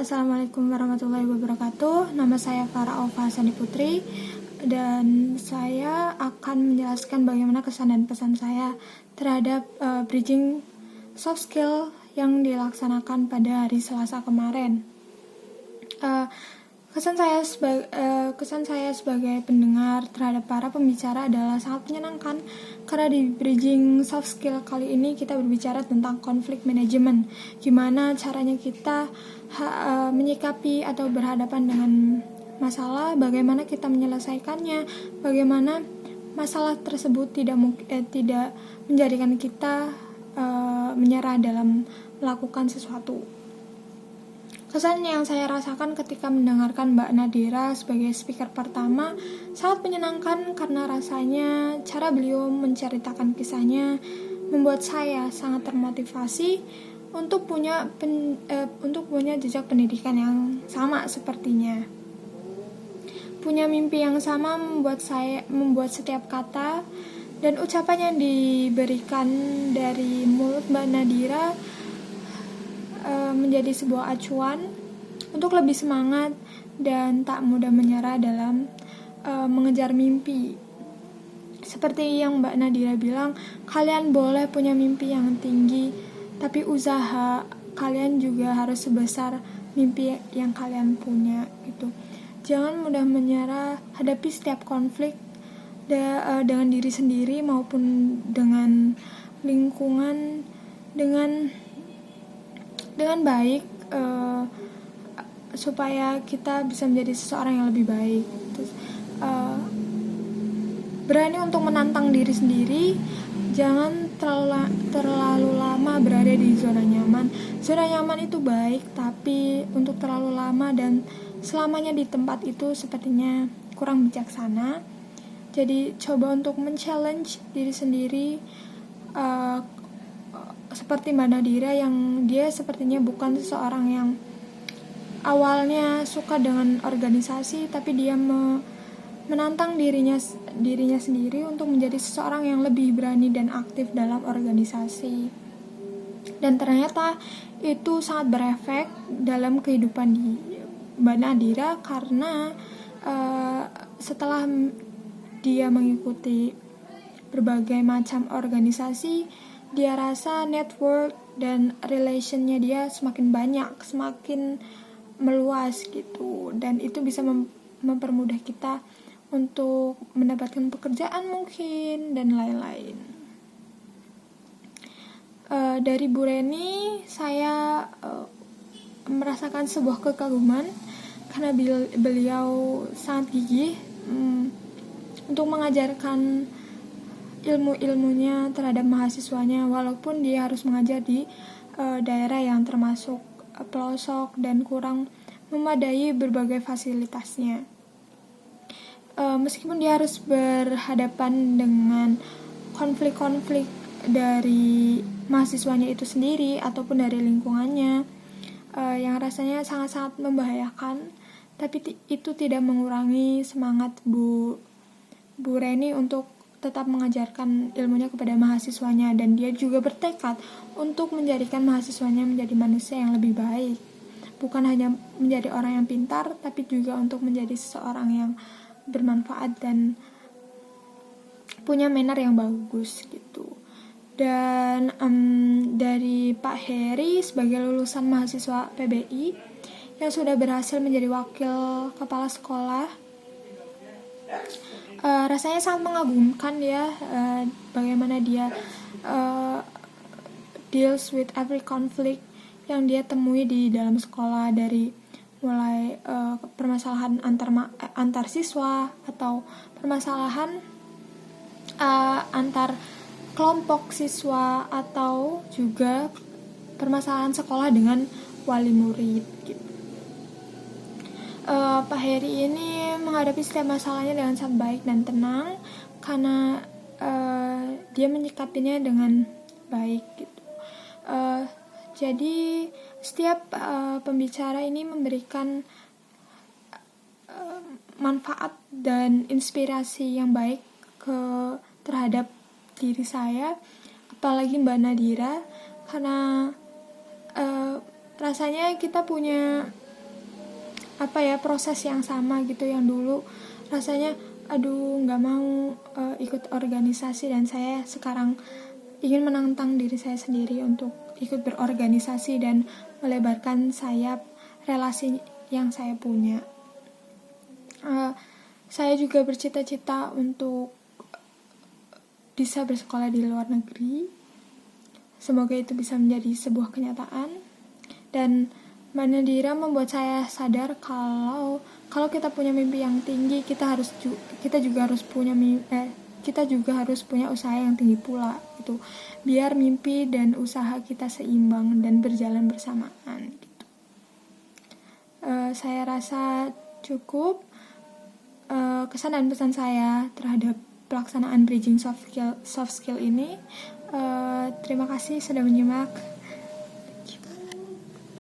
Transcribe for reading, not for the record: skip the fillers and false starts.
Assalamualaikum warahmatullahi wabarakatuh. Nama saya Farah Aufa Sani Putri dan saya akan menjelaskan bagaimana kesan dan pesan saya terhadap bridging soft skill yang dilaksanakan pada hari Selasa kemarin. Kesan saya sebagai pendengar terhadap para pembicara adalah sangat menyenangkan karena di bridging soft skill kali ini kita berbicara tentang konflik manajemen, gimana caranya kita menyikapi atau berhadapan dengan masalah, bagaimana kita menyelesaikannya, bagaimana masalah tersebut tidak menjadikan kita menyerah dalam melakukan sesuatu. Kesan yang saya rasakan ketika mendengarkan Mbak Nadira sebagai speaker pertama sangat menyenangkan karena rasanya cara beliau menceritakan kisahnya membuat saya sangat termotivasi untuk punya jejak pendidikan yang sama sepertinya. Punya mimpi yang sama membuat setiap kata dan ucapan yang diberikan dari mulut Mbak Nadira menjadi sebuah acuan untuk lebih semangat dan tak mudah menyerah dalam mengejar mimpi. Seperti yang Mbak Nadira bilang, kalian boleh punya mimpi yang tinggi, tapi usaha kalian juga harus sebesar mimpi yang kalian punya gitu. Jangan mudah menyerah, hadapi setiap konflik dengan diri sendiri maupun dengan lingkungan dengan baik, supaya kita bisa menjadi seseorang yang lebih baik. Terus, berani untuk menantang diri sendiri, jangan terlalu lama berada di zona nyaman. Zona nyaman itu baik, tapi untuk terlalu lama dan selamanya di tempat itu sepertinya kurang bijaksana. Jadi coba untuk men-challenge diri sendiri, seperti Mbak Nadira yang dia sepertinya bukan seseorang yang awalnya suka dengan organisasi, tapi dia menantang dirinya sendiri untuk menjadi seseorang yang lebih berani dan aktif dalam organisasi. Dan ternyata itu sangat berefek dalam kehidupan di Mbak Nadira karena setelah dia mengikuti berbagai macam organisasi, dia rasa network dan relationnya dia semakin banyak, semakin meluas gitu, dan itu bisa mempermudah kita untuk mendapatkan pekerjaan mungkin dan lain-lain. Dari Bu Reni saya merasakan sebuah kekaguman karena beliau sangat gigih untuk mengajarkan ilmu-ilmunya terhadap mahasiswanya, walaupun dia harus mengajar di daerah yang termasuk pelosok dan kurang memadai berbagai fasilitasnya. Meskipun dia harus berhadapan dengan konflik-konflik dari mahasiswanya itu sendiri ataupun dari lingkungannya yang rasanya sangat-sangat membahayakan, tapi itu tidak mengurangi semangat Bu Reni untuk tetap mengajarkan ilmunya kepada mahasiswanya, dan dia juga bertekad untuk menjadikan mahasiswanya menjadi manusia yang lebih baik, bukan hanya menjadi orang yang pintar, tapi juga untuk menjadi seseorang yang bermanfaat dan punya manner yang bagus gitu. Dan dari Pak Heri sebagai lulusan mahasiswa PBI yang sudah berhasil menjadi wakil kepala sekolah, rasanya sangat mengagumkan ya, bagaimana dia deals with every conflict yang dia temui di dalam sekolah, dari mulai permasalahan antar siswa atau permasalahan antar kelompok siswa atau juga permasalahan sekolah dengan wali murid gitu. Pak Heri ini menghadapi setiap masalahnya dengan sangat baik dan tenang karena dia menyikapinya dengan baik gitu. Jadi setiap pembicara ini memberikan manfaat dan inspirasi yang baik terhadap diri saya, apalagi Mbak Nadira, karena rasanya kita punya proses yang sama gitu, yang dulu rasanya aduh nggak mau ikut organisasi, dan saya sekarang ingin menantang diri saya sendiri untuk ikut berorganisasi dan melebarkan sayap relasi yang saya punya. Saya juga bercita-cita untuk bisa bersekolah di luar negeri. Semoga itu bisa menjadi sebuah kenyataan. Dan Manadira membuat saya sadar kalau kita punya mimpi yang tinggi, kita juga harus punya usaha yang tinggi pula gitu. Biar mimpi dan usaha kita seimbang dan berjalan bersamaan gitu. Saya rasa cukup kesan dan pesan saya terhadap pelaksanaan bridging soft skill ini. Terima kasih sudah menyimak.